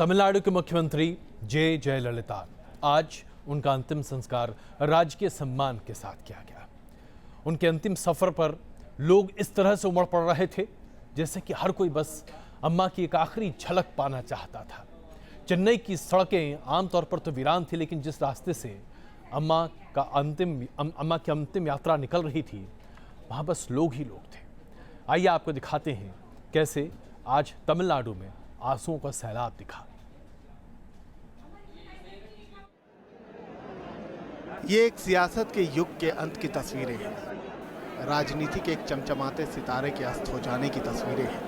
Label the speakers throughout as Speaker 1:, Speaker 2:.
Speaker 1: तमिलनाडु के मुख्यमंत्री जयललिता, आज उनका अंतिम संस्कार राजकीय सम्मान के साथ किया गया। उनके अंतिम सफर पर लोग इस तरह से उमड़ पड़ रहे थे जैसे कि हर कोई बस अम्मा की एक आखिरी झलक पाना चाहता था। चेन्नई की सड़कें आमतौर पर तो वीरान थी, लेकिन जिस रास्ते से अम्मा की अंतिम यात्रा निकल रही थी, वहां बस लोग ही लोग थे। आइए आपको दिखाते हैं कैसे आज तमिलनाडु में आंसुओं का सैलाब दिखा।
Speaker 2: ये एक सियासत के युग के अंत की तस्वीरें हैं। राजनीति के एक चमचमाते सितारे के अस्त हो जाने की तस्वीरें हैं।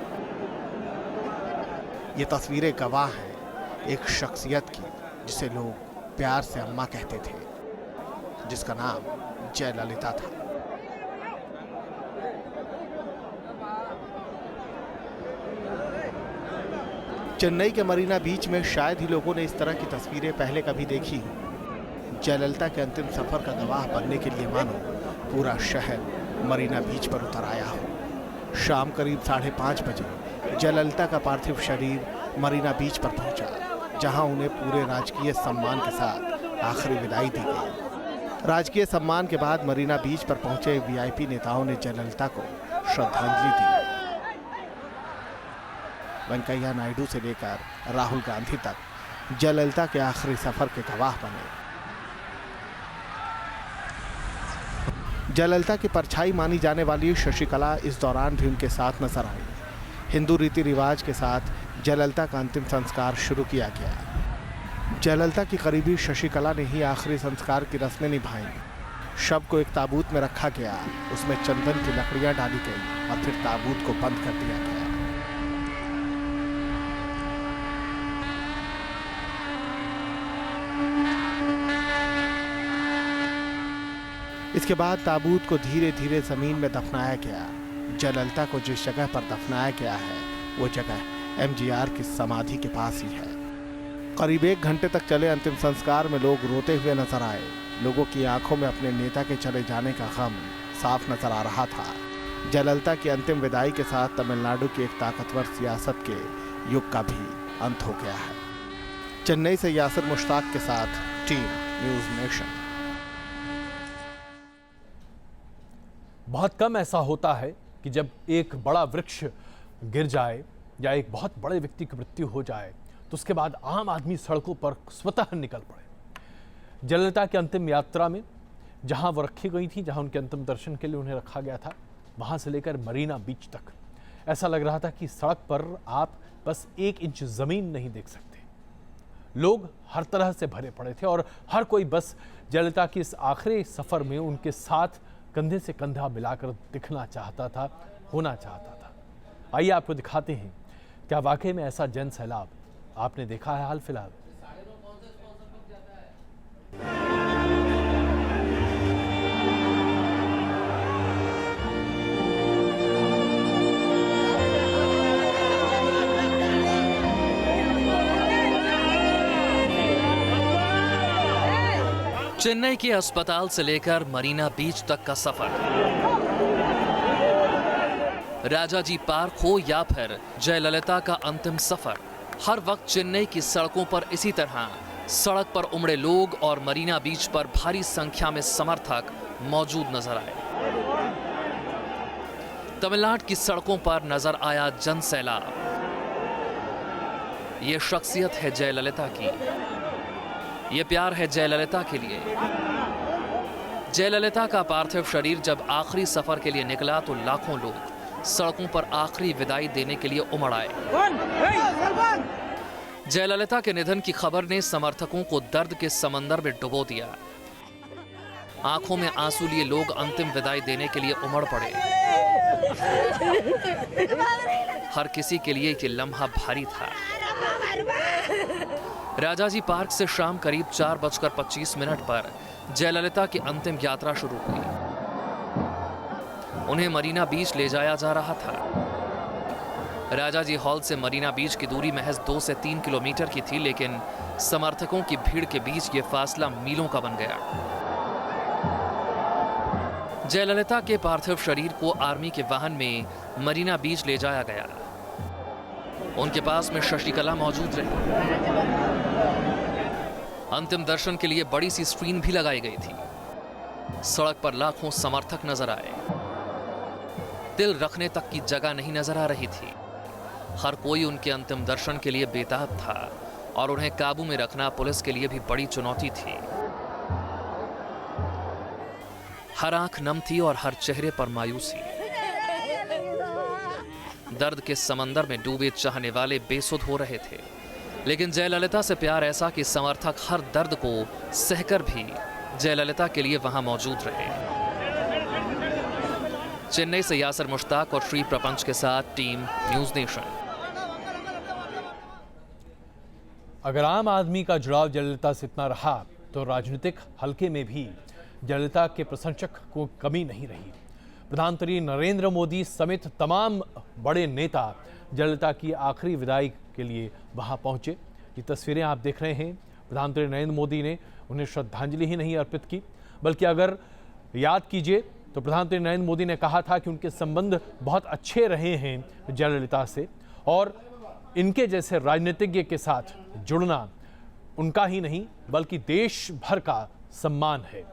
Speaker 2: ये तस्वीरें गवाह हैं एक शख्सियत की जिसे लोग प्यार से अम्मा कहते थे, जिसका नाम जयललिता था। चेन्नई के मरीना बीच में शायद ही लोगों ने इस तरह की तस्वीरें पहले कभी देखी हों। जयललिता के अंतिम सफर का गवाह बनने के लिए मानो पूरा शहर मरीना बीच पर उतर आया हो। शाम करीब 5:30 बजे जयललिता का पार्थिव शरीर मरीना बीच पर पहुंचा, जहां उन्हें पूरे राजकीय सम्मान के साथ आखिरी विदाई दी गई। राजकीय सम्मान के बाद मरीना बीच पर पहुंचे वीआईपी नेताओं ने जयललिता को श्रद्धांजलि दी। वेंकैया नायडू से लेकर राहुल गांधी तक जयललिता के आखिरी सफर के गवाह बने। जयललिता की परछाई मानी जाने वाली शशिकला इस दौरान भी उनके साथ नजर आई। हिंदू रीति रिवाज के साथ जयललिता का अंतिम संस्कार शुरू किया गया। जयललिता की करीबी शशिकला ने ही आखिरी संस्कार की रस्में निभाई। शव को एक ताबूत में रखा गया, उसमें चंदन की लकड़ियां डाली गई और फिर ताबूत को बंद कर दिया गया। इसके बाद ताबूत को धीरे धीरे जमीन में दफनाया गया। जयललिता को जिस जगह पर दफनाया गया है वो जगह एमजीआर की समाधि के पास ही है। करीब 1 घंटे तक चले अंतिम संस्कार में लोग रोते हुए नजर आए। लोगों की आंखों में अपने नेता के चले जाने का गम साफ नजर आ रहा था। जयललिता की अंतिम विदाई के साथ तमिलनाडु की एक ताकतवर सियासत के युग का भी अंत हो गया है। चेन्नई से यासिर मुश्ताक के साथ टीम न्यूज़ नेशन।
Speaker 1: बहुत कम ऐसा होता है कि जब एक बड़ा वृक्ष गिर जाए या एक बहुत बड़े व्यक्ति की मृत्यु हो जाए तो उसके बाद आम आदमी सड़कों पर स्वतः निकल पड़े। जयललिता की अंतिम यात्रा में जहां वो रखी गई थी, जहां उनके अंतिम दर्शन के लिए उन्हें रखा गया था, वहां से लेकर मरीना बीच तक ऐसा लग रहा था कि सड़क पर आप बस 1 इंच जमीन नहीं देख सकते। लोग हर तरह से भरे पड़े थे और हर कोई बस जयललिता की इस आखिरी सफर में उनके साथ कंधे से कंधा मिलाकर दिखना चाहता था, होना चाहता था। आइए आपको दिखाते हैं क्या वाकई में ऐसा जन सैलाब आपने देखा है हाल फिलहाल।
Speaker 3: चेन्नई के अस्पताल से लेकर मरीना बीच तक का सफर, राजाजी पार्क हो या फिर जयललिता का अंतिम सफर, हर वक्त चेन्नई की सड़कों पर इसी तरह सड़क पर उमड़े लोग और मरीना बीच पर भारी संख्या में समर्थक मौजूद नजर आए। तमिलनाडु की सड़कों पर नजर आया जन सैलाब। ये शख्सियत है जयललिता की, ये प्यार है जयललिता के लिए। जयललिता का पार्थिव शरीर जब आखिरी सफर के लिए निकला तो लाखों लोग सड़कों पर आखिरी विदाई देने के लिए उमड़ आए। जयललिता के निधन की खबर ने समर्थकों को दर्द के समंदर में डुबो दिया। आंखों में आंसू लिए लोग अंतिम विदाई देने के लिए उमड़ पड़े। हर किसी के लिए ये लम्हा भारी था। राजाजी पार्क से शाम करीब 4:25 पर जयललिता की अंतिम यात्रा शुरू हुई। उन्हें मरीना बीच ले जाया जा रहा था। राजाजी हॉल से मरीना बीच की दूरी महज 2 से 3 किलोमीटर की थी, लेकिन समर्थकों की भीड़ के बीच ये फासला मीलों का बन गया। जयललिता के पार्थिव शरीर को आर्मी के वाहन में मरीना बीच ले जाया गया। उनके पास में शशिकला मौजूद रही। अंतिम दर्शन के लिए बड़ी सी स्क्रीन भी लगाई गई थी। सड़क पर लाखों समर्थक नजर आए। तिल रखने तक की जगह नहीं नजर आ रही थी। हर कोई उनके अंतिम दर्शन के लिए बेताब था और उन्हें काबू में रखना पुलिस के लिए भी बड़ी चुनौती थी। हर आंख नम थी और हर चेहरे पर मायूसी। दर्द के समंदर में डूबे चाहने वाले बेसुध हो रहे थे, लेकिन जयललिता से प्यार ऐसा कि समर्थक हर दर्द को सहकर भी जयललिता के लिए वहां मौजूद रहे। चेन्नई से यासिर मुश्ताक और श्री प्रपंच के साथ टीम न्यूज नेशन।
Speaker 1: अगर आम आदमी का जुड़ाव जयललिता से इतना रहा तो राजनीतिक हलके में भी जयललिता के प्रशंसक को कमी नहीं रही। प्रधानमंत्री नरेंद्र मोदी समेत तमाम बड़े नेता जयललिता की आखिरी विदाई के लिए वहां पहुंचे। ये तस्वीरें आप देख रहे हैं। प्रधानमंत्री नरेंद्र मोदी ने उन्हें श्रद्धांजलि ही नहीं अर्पित की, बल्कि अगर याद कीजिए तो प्रधानमंत्री नरेंद्र मोदी ने कहा था कि उनके संबंध बहुत अच्छे रहे हैं जयललिता से, और इनके जैसे राजनीतिज्ञ के साथ जुड़ना उनका ही नहीं बल्कि देश भर का सम्मान है।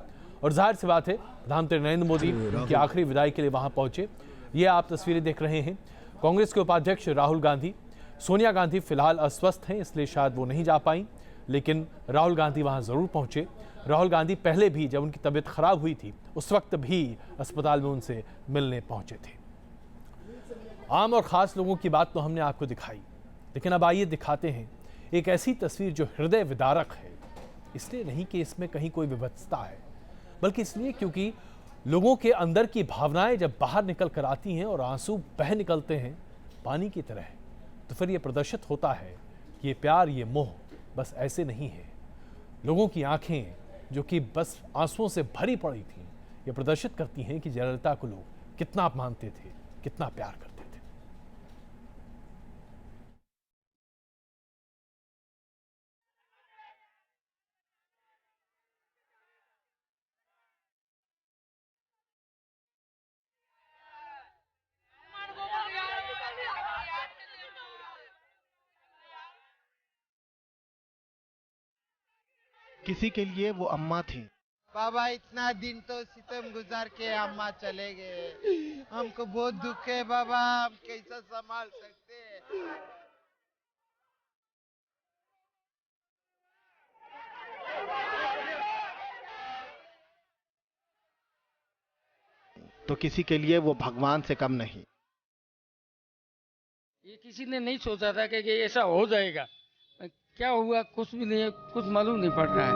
Speaker 1: और जाहिर सी बात है प्रधानमंत्री नरेंद्र मोदी उनकी आखिरी विदाई के लिए वहां पहुंचे। ये आप तस्वीरें देख रहे हैं। कांग्रेस के उपाध्यक्ष राहुल गांधी, सोनिया गांधी फिलहाल अस्वस्थ हैं, इसलिए शायद वो नहीं जा पाई, लेकिन राहुल गांधी वहां जरूर पहुंचे। राहुल गांधी पहले भी जब उनकी तबीयत खराब हुई थी उस वक्त भी अस्पताल में उनसे मिलने पहुंचे थे। आम और खास लोगों की बात तो हमने आपको दिखाई, लेकिन अब आइए दिखाते हैं एक ऐसी तस्वीर जो हृदय विदारक है। इसलिए नहीं कि इसमें कहीं कोई विभत्सता है, बल्कि इसलिए क्योंकि लोगों के अंदर की भावनाएं जब बाहर निकल कर आती हैं और आंसू बह निकलते हैं पानी की तरह, तो फिर ये प्रदर्शित होता है कि ये प्यार, ये मोह बस ऐसे नहीं है। लोगों की आंखें जो कि बस आंसुओं से भरी पड़ी थी, ये प्रदर्शित करती हैं कि जयललिता को लोग कितना मानते थे, कितना प्यार करते थे।
Speaker 2: किसी के लिए वो अम्मा थी।
Speaker 4: बाबा इतना दिन तो सितम गुजार के अम्मा चले गए, हमको बहुत दुख है बाबा, हम कैसा संभाल सकते हैं।
Speaker 2: तो किसी के लिए वो भगवान से कम नहीं।
Speaker 5: ये किसी ने नहीं सोचा था कि ऐसा हो जाएगा। क्या हुआ कुछ भी नहीं, कुछ मालूम नहीं पड़ रहा है।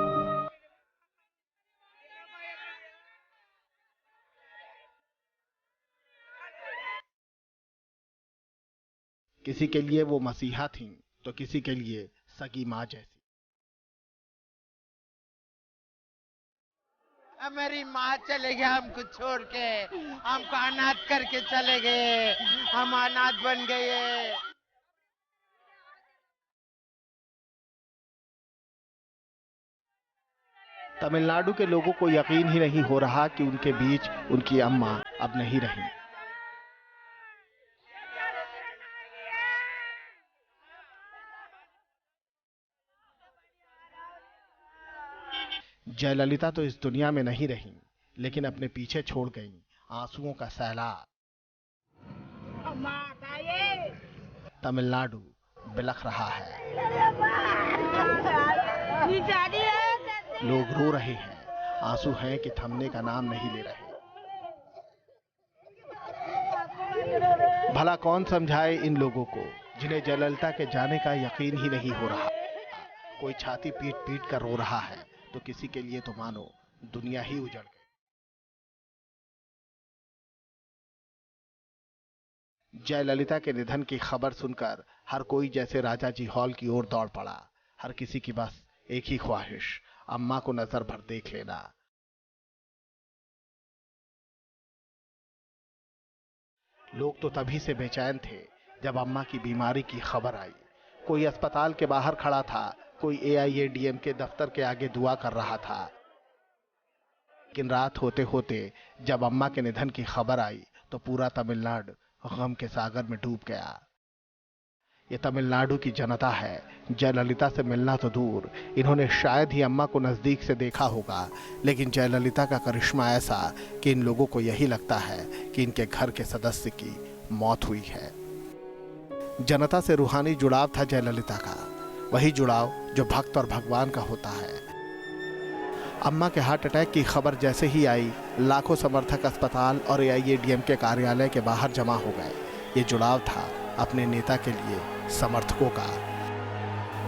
Speaker 2: किसी के लिए वो मसीहा थी तो किसी के लिए सगी माँ जैसी।
Speaker 4: मेरी माँ चले गए हमको छोड़ के, हमको अनाथ करके चले गए, हम अनाथ बन गए।
Speaker 2: तमिलनाडु के लोगों को यकीन ही नहीं हो रहा कि उनके बीच उनकी अम्मा अब नहीं रही। जयललिता तो इस दुनिया में नहीं रही, लेकिन अपने पीछे छोड़ गई आंसुओं का सैलाब। तमिलनाडु बिलख रहा है, लोग रो रहे हैं, आंसू हैं कि थमने का नाम नहीं ले रहे। भला कौन समझाए इन लोगों को जिन्हें जयललिता के जाने का यकीन ही नहीं हो रहा। कोई छाती पीट पीट कर रो रहा है तो किसी के लिए तो मानो दुनिया ही उजड़ गई। जयललिता के निधन की खबर सुनकर हर कोई जैसे राजा जी हॉल की ओर दौड़ पड़ा। हर किसी की बस एक ही ख्वाहिश, अम्मा को नजर भर देख लेना। लोग तो तभी से बेचैन थे जब अम्मा की बीमारी की खबर आई। कोई अस्पताल के बाहर खड़ा था, कोई AIADM के दफ्तर के आगे दुआ कर रहा था। लेकिन रात होते होते जब अम्मा के निधन की खबर आई तो पूरा तमिलनाडु गम के सागर में डूब गया। ये तमिलनाडु की जनता है। जयललिता से मिलना तो दूर, इन्होंने शायद ही अम्मा को नजदीक से देखा होगा, लेकिन जयललिता का करिश्मा ऐसा कि इन लोगों को यही लगता है कि इनके घर के सदस्य की मौत हुई है। जनता से रूहानी जुड़ाव था जयललिता का, वही जुड़ाव जो भक्त और भगवान का होता है। अम्मा के हार्ट अटैक की खबर जैसे ही आई, लाखों समर्थक अस्पताल और AIADMK के कार्यालय के बाहर जमा हो गए। ये जुड़ाव था अपने नेता के लिए समर्थकों का।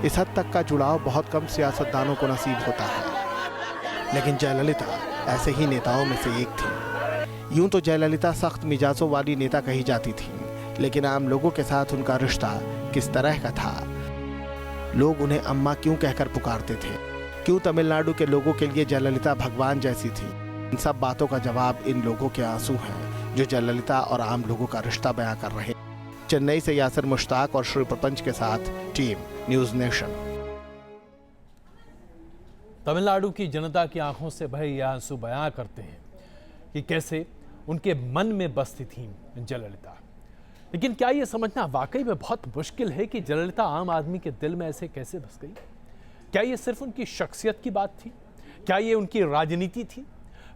Speaker 2: इस हद तक का जुड़ाव बहुत कम सियासतदानों को नसीब होता है, लेकिन जयललिता ऐसे ही नेताओं में से एक थी। यूं तो जयललिता सख्त मिजाजों वाली नेता कही जाती थी, लेकिन आम लोगों के साथ उनका रिश्ता किस तरह का था? लोग उन्हें अम्मा क्यों कहकर पुकारते थे? क्यों तमिलनाडु के लोगों के लिए जयललिता भगवान जैसी थी? इन सब बातों का जवाब इन लोगों के आंसू हैं, जो जयललिता और आम लोगों का रिश्ता बयां कर रहे। चेन्नई से यासिर मुश्ताक और श्री प्रपंच के साथ टीम न्यूज नेशन।
Speaker 1: तमिलनाडु की जनता की आंखों से बहे ये आंसू बयां करते हैं कि कैसे उनके मन में बसती थी जयललिता। लेकिन क्या ये समझना वाकई में बहुत मुश्किल है कि जयललिता आम आदमी के दिल में ऐसे कैसे बस गई? क्या ये सिर्फ उनकी शख्सियत की बात थी? क्या ये उनकी राजनीति थी?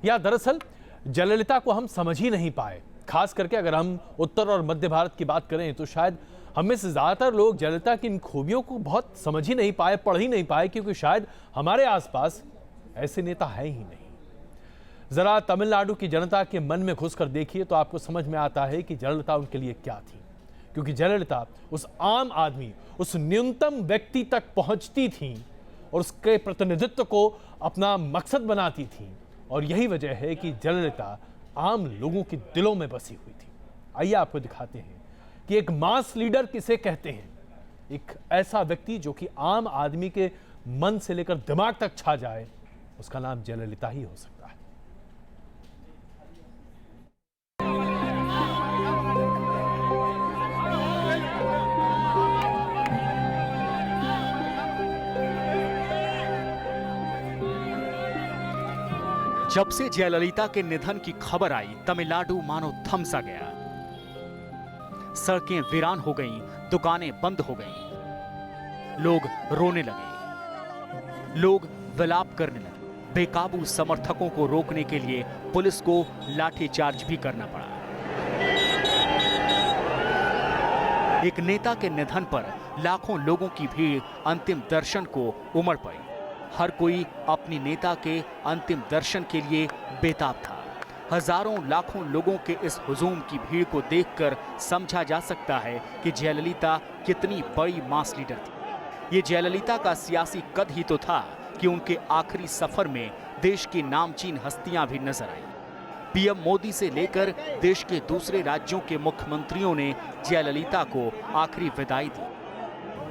Speaker 1: या दरअसल जयललिता को हम समझ ही नहीं पाए? खास करके अगर हम उत्तर और मध्य भारत की बात करें तो शायद हम में से ज़्यादातर लोग जयललिता की इन खूबियों को बहुत समझ ही नहीं पाए, पढ़ ही नहीं पाए, क्योंकि शायद हमारे आसपास ऐसे नेता है ही नहीं। जरा तमिलनाडु की जनता के मन में घुसकर देखिए तो आपको समझ में आता है कि जयललिता उनके लिए क्या थी। क्योंकि जयललिता उस आम आदमी, उस न्यूनतम व्यक्ति तक पहुंचती थी और उसके प्रतिनिधित्व को अपना मकसद बनाती थी। और यही वजह है कि जयललिता आम लोगों के दिलों में बसी हुई थी। आइए आपको दिखाते हैं कि एक मास लीडर किसे कहते हैं। एक ऐसा व्यक्ति जो कि आम आदमी के मन से लेकर दिमाग तक छा जाए, उसका नाम जयललिता ही हो सकता है।
Speaker 6: जब से जयललिता के निधन की खबर आई, तमिलनाडु मानो थम सा गया। सड़कें वीरान हो गईं, दुकानें बंद हो गईं, लोग रोने लगे, लोग विलाप करने लगे। बेकाबू समर्थकों को रोकने के लिए पुलिस को लाठीचार्ज भी करना पड़ा। एक नेता के निधन पर लाखों लोगों की भीड़ अंतिम दर्शन को उमड़ पड़ी। हर कोई अपनी नेता के अंतिम दर्शन के लिए बेताब था। हजारों लाखों लोगों के इस हुजूम की भीड़ को देखकर समझा जा सकता है कि जयललिता कितनी बड़ी मास लीडर थी। ये जयललिता का सियासी कद ही तो था कि उनके आखिरी सफर में देश की नामचीन हस्तियां भी नजर आई। पीएम मोदी से लेकर देश के दूसरे राज्यों के मुख्यमंत्रियों ने जयललिता को आखिरी विदाई दी।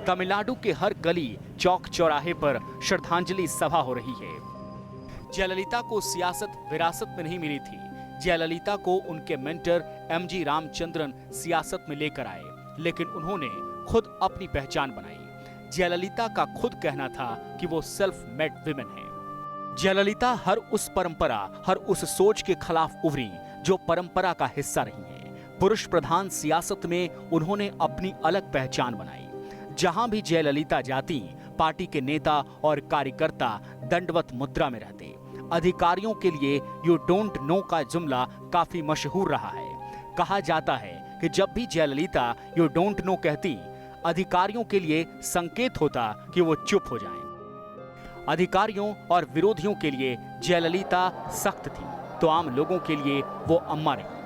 Speaker 6: तमिलनाडु के हर गली चौक चौराहे पर श्रद्धांजलि सभा हो रही है। जयललिता को सियासत विरासत में नहीं मिली थी। जयललिता को उनके मेंटर MG रामचंद्रन सियासत में लेकर आए, लेकिन उन्होंने खुद अपनी पहचान बनाई। जयललिता का खुद कहना था कि वो सेल्फ मेड विमेन है। जयललिता हर उस परंपरा, हर उस सोच के खिलाफ उभरी जो परंपरा का हिस्सा रही है। पुरुष प्रधान सियासत में उन्होंने अपनी अलग पहचान बनाई। जहां भी जयललिता जाती, पार्टी के नेता और कार्यकर्ता दंडवत मुद्रा में रहते। अधिकारियों के लिए यू डोंट नो का जुमला काफी मशहूर रहा है। कहा जाता है कि जब भी जयललिता यू डोंट नो कहती, अधिकारियों के लिए संकेत होता कि वो चुप हो जाएं। अधिकारियों और विरोधियों के लिए जयललिता सख्त थी, तो आम लोगों के लिए वो अम्मा रही।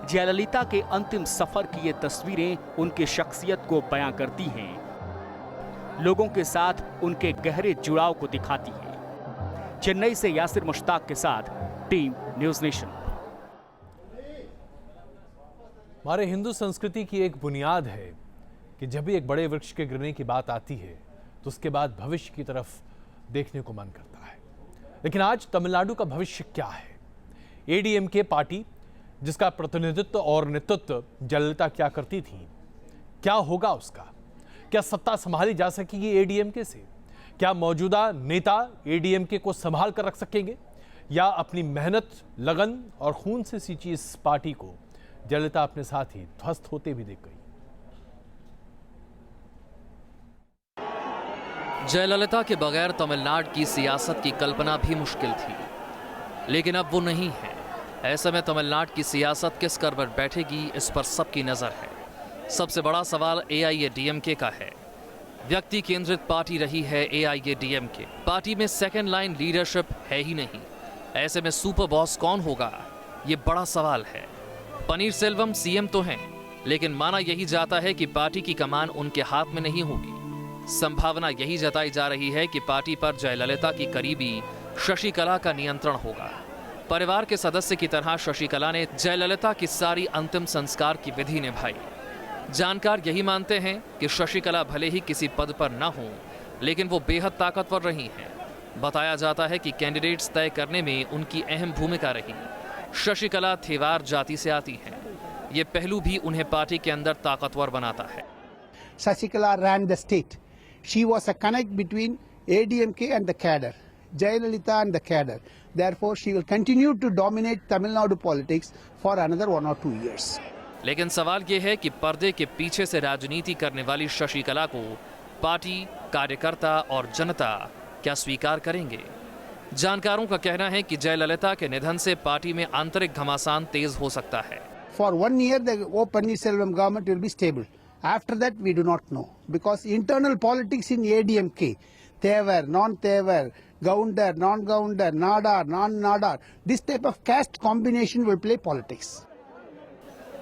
Speaker 6: जयललिता के अंतिम सफर की ये तस्वीरें उनकी शख्सियत को बयां करती हैं, लोगों के साथ उनके गहरे जुड़ाव को दिखाती हैं। चेन्नई से यासिर मुश्ताक के साथ टीम न्यूज नेशन।
Speaker 1: हमारे हिंदू संस्कृति की एक बुनियाद है कि जब भी एक बड़े वृक्ष के गिरने की बात आती है तो उसके बाद भविष्य की तरफ देखने को मन करता है। लेकिन आज तमिलनाडु का भविष्य क्या है? ADMK पार्टी, जिसका प्रतिनिधित्व और नेतृत्व जयललिता क्या करती थी, क्या होगा उसका? क्या सत्ता संभाली जा सकेगी ADMK से? क्या मौजूदा नेता ADMK को संभाल कर रख सकेंगे, या अपनी मेहनत, लगन और खून से सींची इस पार्टी को जयललिता अपने साथ ही ध्वस्त होते भी देख गई?
Speaker 3: जयललिता के बगैर तमिलनाडु की सियासत की कल्पना भी मुश्किल थी, लेकिन अब वो नहीं है। ऐसे में तमिलनाडु की सियासत किस करवट बैठेगी, इस पर सबकी नजर है। सबसे बड़ा सवाल AIADMK का है। व्यक्ति केंद्रित पार्टी रही है AIADMK। पार्टी में सेकंड लाइन लीडरशिप है ही नहीं। ऐसे में सुपर बॉस कौन होगा, ये बड़ा सवाल है। पनीर सेल्वम CM तो हैं, लेकिन माना यही जाता है कि पार्टी की कमान उनके हाथ में नहीं होगी। संभावना यही जताई जा रही है कि पार्टी पर जयललिता की करीबी शशिकला का नियंत्रण होगा। परिवार के सदस्य की तरह शशिकला ने जयललिता की सारी अंतिम संस्कार की विधि निभाई। जानकार यही मानते हैं कि शशिकला भले ही किसी पद पर न हो, लेकिन वो बेहद ताकतवर रही हैं। बताया जाता है कि कैंडिडेट्स तय करने में उनकी अहम भूमिका रही। शशिकला थेवार जाति से आती हैं। ये पहलू भी उन्हें पार्टी के अंदर ताकतवर बनाता है।
Speaker 7: Shashikala ran the state. She was a connect between ADMK and the cadre, Jayalalitha and the cadre. Therefore, she will continue to dominate Tamil Nadu politics for another 1 or 2 years.
Speaker 3: लेकिन सवाल ये है कि पर्दे के पीछे से राजनीति करने वाली शशिकला को पार्टी, कार्यकर्ता और जनता क्या स्वीकार करेंगे? जानकारों का कहना है कि जयललिता के निधन से पार्टी में आंतरिक घमासान तेज हो सकता है।
Speaker 7: For 1 year, the O Pannirselvam government will be stable. After that, we do not know, because internal politics in ADMK, Thevar, non-Thevar, Gounder, non-Gounder, Nadar, non-Nadar, this type of caste combination will play politics.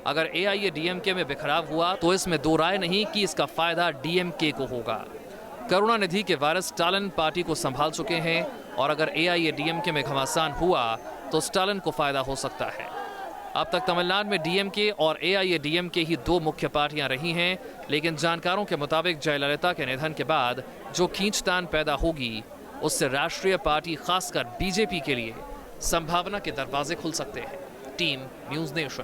Speaker 3: अगर AIADMK में बिखराव हुआ तो इसमें दो राय नहीं कि इसका फायदा DMK को होगा। करुणानिधि के वारिस स्टालिन पार्टी को संभाल चुके हैं और अगर AIADMK में घमासान हुआ तो स्टालिन को फायदा हो सकता है। अब तक तमिलनाडु में DMK और AIADMK ही दो मुख्य पार्टियां रही हैं, लेकिन जानकारों के मुताबिक जयललिता के निधन के बाद जो खींचतान पैदा होगी, उससे राष्ट्रीय पार्टी खासकर BJP के लिए संभावना के दरवाजे खुल सकते हैं। Team news nation.